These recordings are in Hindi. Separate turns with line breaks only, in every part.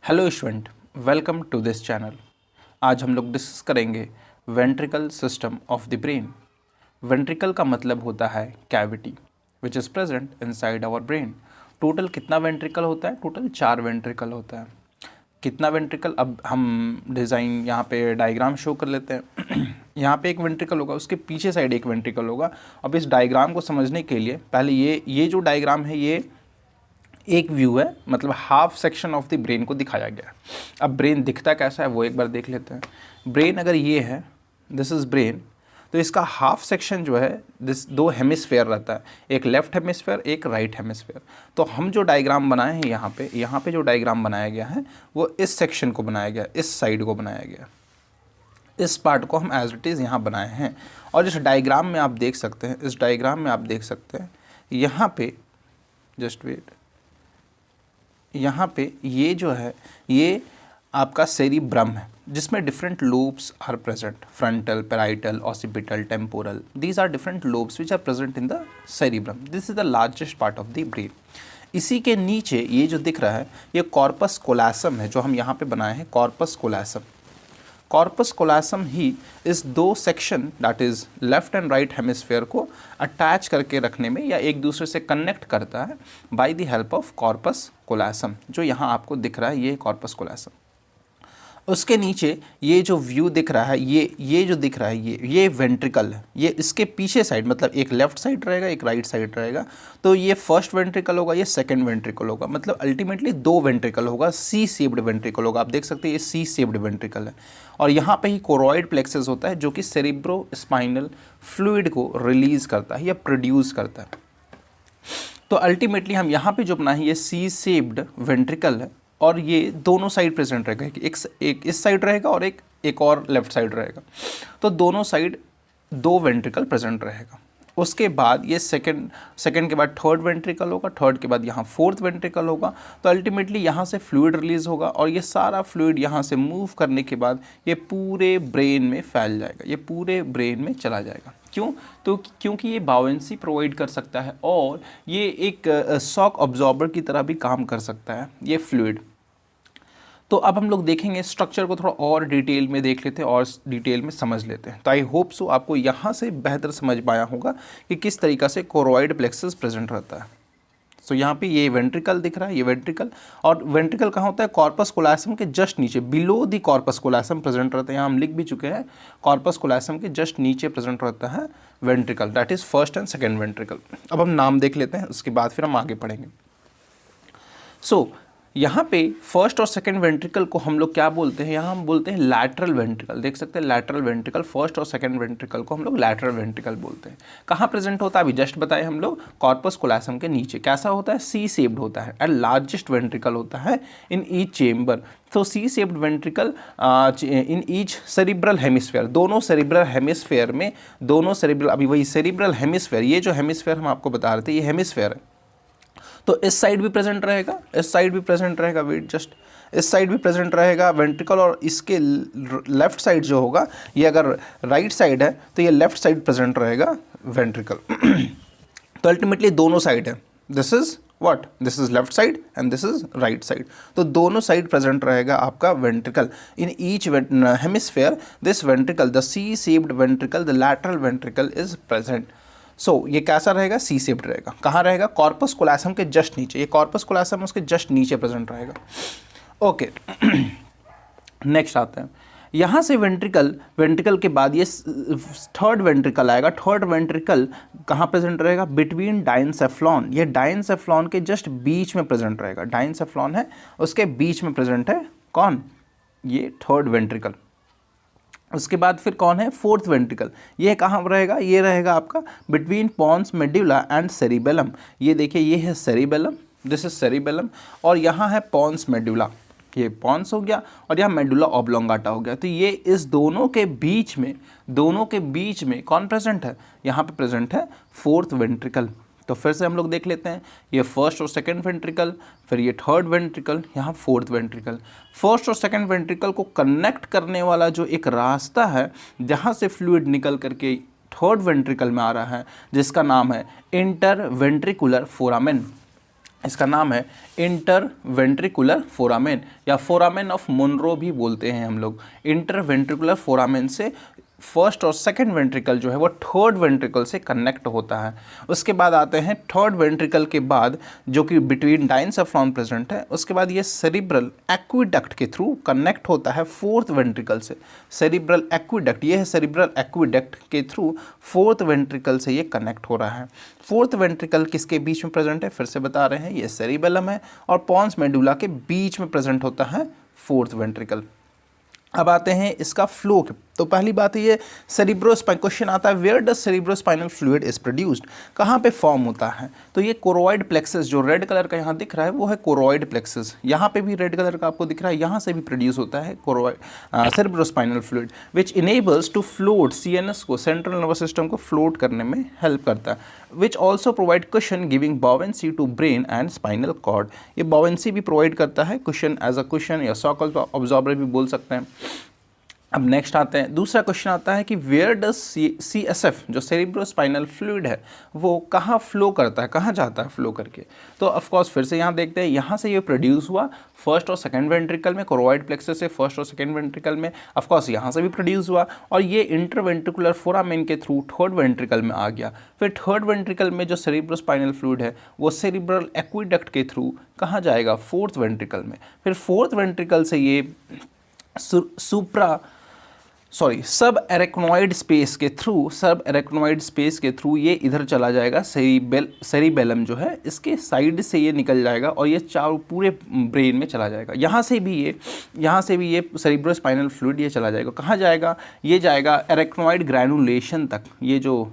Hello student, welcome to this channel. आज हम लोग डिस्कस करेंगे ventricle system of the brain. Ventricle का मतलब होता है cavity which is present inside our brain. Total कितना वेंट्रिकल होता है? टोटल 4 वेंट्रिकल होता है। कितना वेंट्रिकल, अब हम डिज़ाइन यहाँ पे डायग्राम शो कर लेते हैं। यहाँ पे एक वेंट्रिकल होगा, उसके पीछे साइड एक वेंट्रिकल होगा। अब इस डायग्राम को समझने के लिए पहले ये जो डायग्राम है ये एक व्यू है, मतलब half section of the brain को दिखाया गया है। अब ब्रेन दिखता कैसा है वो एक बार देख लेते हैं। ब्रेन अगर ये है, दिस इज़ ब्रेन, तो इसका हाफ सेक्शन जो है दिस 2 हेमिस्फेयर रहता है, एक लेफ्ट हेमिस्फेयर एक राइट हेमिस्फेयर। तो हम जो डायग्राम बनाए हैं यहाँ पे जो डायग्राम बनाया गया है वो इस सेक्शन को बनाया गया, इस साइड को बनाया गया, इस पार्ट को हम एज इट इज़ यहाँ बनाए हैं। और इस डायग्राम में आप देख सकते हैं, इस डायग्राम में आप देख सकते हैं यहाँ पे, जस्ट वेट, यहाँ पे ये जो है ये आपका सेरिब्रम है जिसमें different lobes are present, frontal, parietal, occipital, temporal. These are different lobes which are present in the cerebrum. This is the largest part of the brain. इसी के नीचे ये जो दिख रहा है ये कॉर्पस कोलासम है, जो हम यहाँ पे बनाए हैं कॉर्पस कोलासम। कॉर्पस कोलासम ही इस 2 section that is left and right hemisphere को अटैच करके रखने में या एक दूसरे से कनेक्ट करता है by the help of corpus callosum, जो यहाँ आपको दिख रहा है ये कॉर्पस कोलासम। उसके नीचे ये जो व्यू दिख रहा है ये जो दिख रहा है ये वेंट्रिकल है। ये इसके पीछे साइड, मतलब एक लेफ्ट साइड रहेगा एक राइट साइड रहेगा, तो ये फर्स्ट वेंट्रिकल होगा, ये सेकंड वेंट्रिकल होगा, मतलब अल्टीमेटली 2 वेंट्रिकल होगा, सी शेप्ड वेंट्रिकल होगा। आप देख सकते हैं ये सी शेप्ड वेंट्रिकल है। और यहाँ पे ही कोरॉइड प्लेक्सस होता है जो कि सेरिब्रो स्पाइनल फ्लूइड को रिलीज करता है या प्रोड्यूस करता है। तो अल्टीमेटली हम यहाँ पे जो अपना है ये सी शेप्ड वेंट्रिकल है और ये दोनों साइड प्रेजेंट रहेगा, एक इस साइड रहेगा और एक और लेफ्ट साइड रहेगा। तो दोनों साइड 2 वेंट्रिकल प्रेजेंट रहेगा। उसके बाद ये सेकंड के बाद थर्ड वेंट्रिकल होगा, थर्ड के बाद यहाँ फोर्थ वेंट्रिकल होगा। तो अल्टीमेटली यहाँ से फ्लूइड रिलीज होगा और ये सारा फ्लूइड यहाँ से मूव करने के बाद ये पूरे ब्रेन में फैल जाएगा, ये पूरे ब्रेन में चला जाएगा। क्यों? तो क्योंकि ये बाउंसी प्रोवाइड कर सकता है और ये एक शॉक ऑब्जॉर्बर की तरह भी काम कर सकता है ये फ्लूइड। तो अब हम लोग देखेंगे स्ट्रक्चर को, थोड़ा और डिटेल में देख लेते हैं और डिटेल में समझ लेते हैं। तो आई होप सो आपको यहाँ से बेहतर समझ पाया होगा कि किस तरीक़ा से कोरॉइड प्लेक्सस प्रेजेंट रहता है। सो यहाँ पे ये वेंट्रिकल दिख रहा है, ये वेंट्रिकल, और वेंट्रिकल कहाँ होता है? कॉर्पस कोलासम के जस्ट नीचे, बिलो दी कॉर्पस कोलासम प्रेजेंट रहता है। यहाँ हम लिख भी चुके हैं, कॉर्पस कोलासम के जस्ट नीचे प्रेजेंट रहता है ventricle, that is first and second ventricle. अब हम नाम देख लेते हैं, उसके बाद फिर हम आगे पढ़ेंगे। सो यहाँ पे फर्स्ट और सेकंड वेंट्रिकल को हम लोग क्या बोलते हैं? यहाँ हम बोलते हैं लैटरल वेंट्रिकल। देख सकते हैं लैटरल वेंट्रिकल, फर्स्ट और सेकंड वेंट्रिकल को हम लोग लैटरल वेंट्रिकल बोलते हैं। कहाँ प्रेजेंट होता है? अभी जस्ट बताए हम लोग, कॉर्पस कोलासम के नीचे। कैसा होता है? सी शेप्ड होता है एंड लार्जेस्ट वेंट्रिकल होता है इन ईच चेम्बर। तो C shaped ventricle in each cerebral hemisphere, दोनों सेरिब्रल हेमिस्फेयर में, दोनों सेरिब्रल, अभी वही सेरिब्रल हेमिस्फेयर, ये जो हेमिस्फेयर हम आपको बता रहे थे ये हेमिस्फेयर है। तो इस साइड भी प्रेजेंट रहेगा, इस साइड भी प्रेजेंट रहेगा, वेट जस्ट, इस साइड भी प्रेजेंट रहेगा वेंट्रिकल, और इसके लेफ्ट साइड जो होगा, ये अगर राइट साइड है तो ये लेफ्ट साइड प्रेजेंट रहेगा वेंट्रिकल। तो अल्टीमेटली दोनों साइड है, this is what, this is left side and this is right side. तो दोनों साइड प्रेजेंट रहेगा आपका ventricle in each hemisphere. This ventricle, the C shaped ventricle, the lateral ventricle is present. So ये कैसा रहेगा? सी शेप्ड रहेगा। कहाँ रहेगा? कॉर्पस कोलासम के जस्ट नीचे, ये कॉर्पस कोलासम उसके जस्ट नीचे प्रेजेंट रहेगा। ओके, नेक्स्ट आते हैं, यहाँ से वेंट्रिकल के बाद ये थर्ड वेंट्रिकल आएगा। थर्ड वेंट्रिकल कहाँ प्रेजेंट रहेगा? बिटवीन डाइनसेफ्लॉन, ये डाइनसेफ्लॉन के जस्ट बीच में प्रेजेंट रहेगा। डाइनसेफ्लॉन है उसके बीच में प्रेजेंट है कौन? ये थर्ड वेंट्रिकल। उसके बाद फिर कौन है? Fourth ventricle. ये कहाँ रहेगा? ये रहेगा आपका between pons medulla and cerebellum. ये देखिए, ये है सेरिबेलम, दिस इज सेरिबेलम, और यहाँ है पॉन्स मेडुला, ये पॉन्स हो गया, और यहाँ मेडुला ऑब्लोंगाटा हो गया। तो ये इस दोनों के बीच में कौन प्रेजेंट है? यहाँ पे प्रेजेंट है फोर्थ वेंट्रिकल। तो फिर से हम लोग देख लेते हैं, ये फर्स्ट और सेकंड वेंट्रिकल, फिर ये थर्ड वेंट्रिकल, यहाँ फोर्थ वेंट्रिकल। फर्स्ट और सेकंड वेंट्रिकल को कनेक्ट करने वाला जो एक रास्ता है जहाँ से फ्लूइड निकल करके थर्ड वेंट्रिकल में आ रहा है, जिसका नाम है इंटरवेंट्रिकुलर फोरामेन। इसका नाम है इंटरवेंट्रिकुलर फोरामेन या फोरामेन ऑफ मोनरो भी बोलते हैं हम लोग। इंटरवेंट्रिकुलर फोरामेन से फर्स्ट और सेकंड वेंट्रिकल जो है वो थर्ड वेंट्रिकल से कनेक्ट होता है। उसके बाद आते हैं थर्ड वेंट्रिकल के बाद जो कि बिटवीन डायनसेफ्रॉन प्रेजेंट है, उसके बाद ये सेरिब्रल एक्विडक्ट के थ्रू कनेक्ट होता है फोर्थ वेंट्रिकल से। सेरिब्रल एक्विडक्ट, ये है सेरिब्रल एक्विडक्ट के थ्रू फोर्थ वेंट्रिकल से ये कनेक्ट हो रहा है। फोर्थ वेंट्रिकल किसके बीच में प्रेजेंट है, फिर से बता रहे हैं, ये सेरिबेलम है और पॉन्स मेडुला के बीच में प्रेजेंट होता है फोर्थ वेंट्रिकल। अब आते हैं इसका फ्लो। तो पहली बात ये क्वेश्चन आता है where does cerebrospinal fluid is produced, कहाँ पे फॉर्म होता है। तो ये कोरोइड प्लेक्सस जो रेड कलर का यहाँ दिख रहा है वो है कोरोइड प्लेक्सस। यहाँ पे भी रेड कलर का आपको दिख रहा है, यहाँ से भी प्रोड्यूस होता है cerebrospinal fluid which enables to float CNS को, सेंट्रल नर्वस सिस्टम को फ्लोट करने में हेल्प करता है। Which also provide cushion giving buoyancy to brain and spinal cord, ये बावेंसी भी प्रोवाइड करता है, कुशन एज अ कुशन या सॉक ऑब्जॉर्बर भी बोल सकते हैं। अब नेक्स्ट आते हैं, दूसरा क्वेश्चन आता है कि वेयर डज CSF जो सेरिब्रोस्पाइनल फ्लूइड है वो कहाँ फ्लो करता है, कहाँ जाता है फ्लो करके। तो ऑफकोर्स फिर से यहाँ देखते हैं, यहाँ से ये प्रोड्यूस हुआ फर्स्ट और सेकंड वेंट्रिकल में, कोरोइड प्लेक्सस से फर्स्ट और सेकंड वेंट्रिकल में, ऑफकोर्स यहाँ से भी प्रोड्यूस हुआ और ये इंटरवेंट्रिकुलर फोरामेन के थ्रू थर्ड वेंट्रिकल में आ गया। फिर थर्ड वेंट्रिकल में जो सेरिब्रोस्पाइनल फ्लूइड है वो सेरिब्रल एक्विडक्ट के थ्रू कहाँ जाएगा, फोर्थ वेंट्रिकल में। फिर फोर्थ वेंट्रिकल से ये सब एरेक्नोइड स्पेस के थ्रू ये इधर चला जाएगा, सेरिबेलम जो है इसके साइड से ये निकल जाएगा और ये चारों पूरे ब्रेन में चला जाएगा। यहाँ से भी ये सेरिब्रोस्पाइनल फ्लूइड ये चला जाएगा, कहाँ जाएगा, ये जाएगा एरेक्नोइड ग्रैनुलेशन तक। ये जो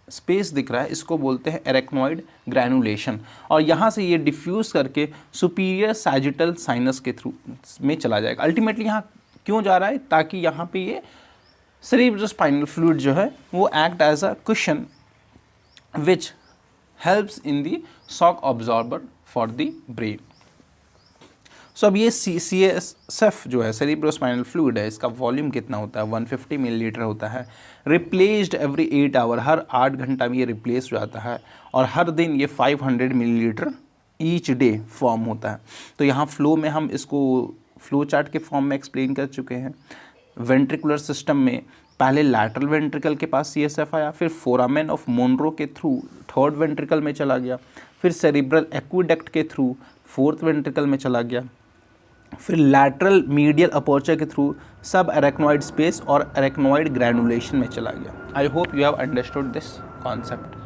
स्पेस दिख रहा है इसको बोलते हैं एरेक्नोइड ग्रैनुलेशन और यहाँ से ये डिफ्यूज़ करके सुपीरियर सैजिटल साइनस के थ्रू में चला जाएगा। अल्टीमेटली यहाँ क्यों जा रहा है, ताकि यहाँ पे ये सेरिब्रोस्पाइनल फ्लूइड जो है वो act as a cushion which helps in the shock absorber for the brain. So अब ये CSF जो है सेरिब्रोस्पाइनल फ्लूइड है, इसका वॉल्यूम कितना होता है, 150 मिलीलीटर होता है। रिप्लेस्ड एवरी 8 आवर, हर 8 घंटा में ये रिप्लेस हो जाता है और हर दिन ये 500 मिलीलीटर ईच डे फॉर्म होता है। तो यहाँ फ्लो में हम इसको फ्लो चार्ट के फॉर्म में एक्सप्लेन कर चुके हैं। वेंट्रिकुलर सिस्टम में पहले लैटरल वेंट्रिकल के पास CSF आया, फिर फोरामेन ऑफ मोनरो के थ्रू थर्ड वेंट्रिकल में चला गया, फिर सेरिब्रल एक्विडक्ट के थ्रू फोर्थ वेंट्रिकल में चला गया, फिर लैटरल मीडियल अपर्चर के थ्रू सब एरेक्नोइड स्पेस और एरेक्नोइड ग्रैनुलेशन में चला गया। I hope you have understood this concept.